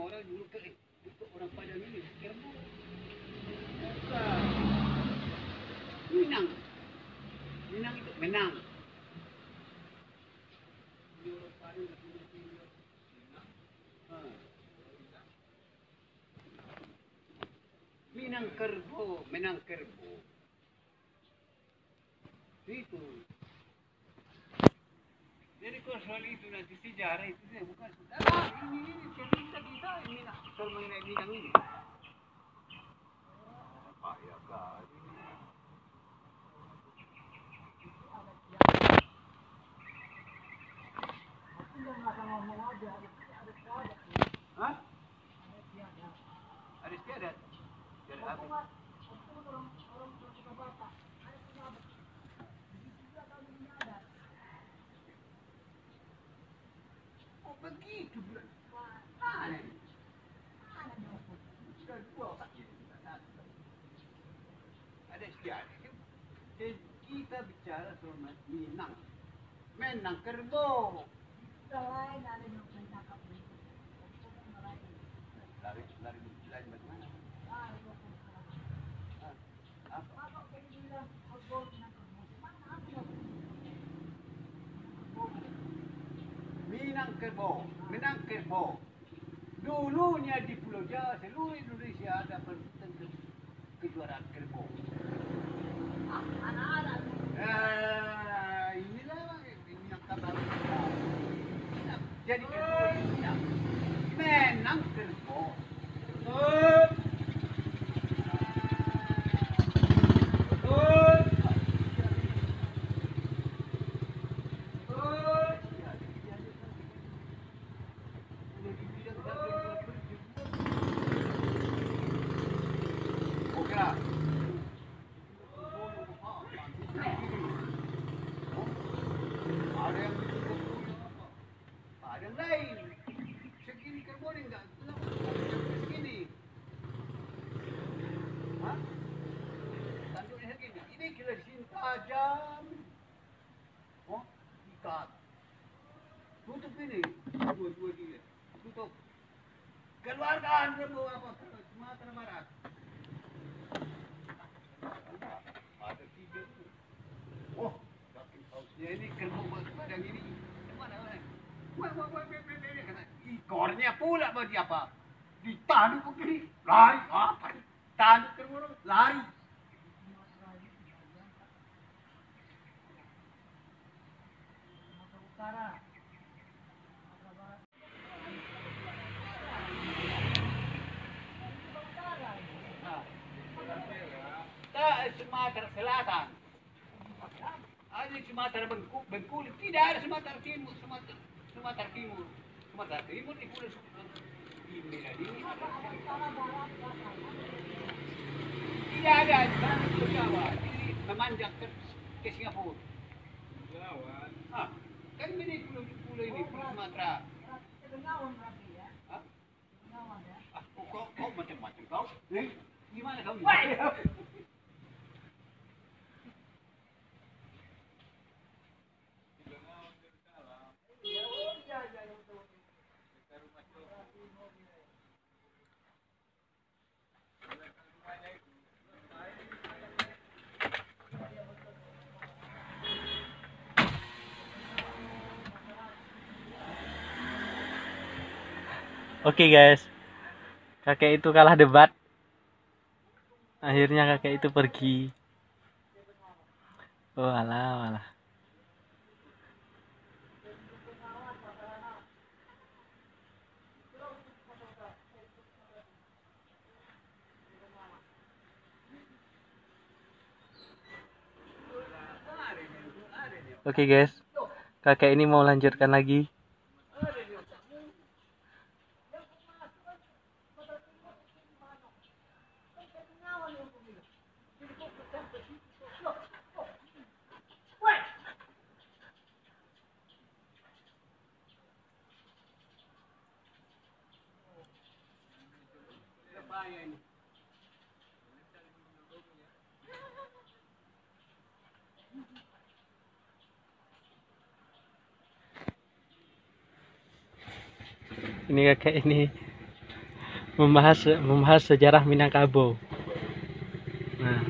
orang dulu untuk orang Padang ini kerbau. Bukan. Minang. Minang itu menang. Di orang Padang nggak punya tinggal. Minang kerbau, menang kerbau. Itu. Jadi kalau soal itu nanti sejarah itu saya bukan ini cerita kita ini soal mengenai Minang ini. Payah kali. Hah? Ada istiadat? Istiadat apa? Oh begitu bulan. Aneh. Sudah dua sakit. Ada istiadat. Kita bicara soal Minang. Menang kerbau. Lari bagaimana? Minang kerbau. Dulunya di Pulau Jawa, seluruh Indonesia ada kejuaraan kerbau. Inilah ini yang kabar. Jadi kerbau ini menang kerbau. Tajam. Oh, ikat. Tutup ini. Dua dia. Tutup. Keluarkan kerbau apa? Sumatera Barat. Ada tiga. Oh, saking hausnya ini kerbau Padang ini. Mana? Wah, ikornya pula bagi apa? Ditanduk begini. Lari. Apa? Tanduk kerbau lari. Sumatera Selatan. Ada Sumatera Bengkulu, tidak ada Sumatera Timur, Sumatera Timur. Sumatera Timur di Pulau ini. Tidak ada di sana Pulau Jawa. Ini memanjang ke Singapura. Ah, kan ini pulau ini Pulau Sumatera. Hah? Ah, kau macam-macam kau. Gimana kau? Oke guys, kakek itu kalah debat. Akhirnya kakek itu pergi. Oh alah. Oke guys, kakek ini mau lanjutkan lagi. Ini kakek ini membahas sejarah Minangkabau. Nah,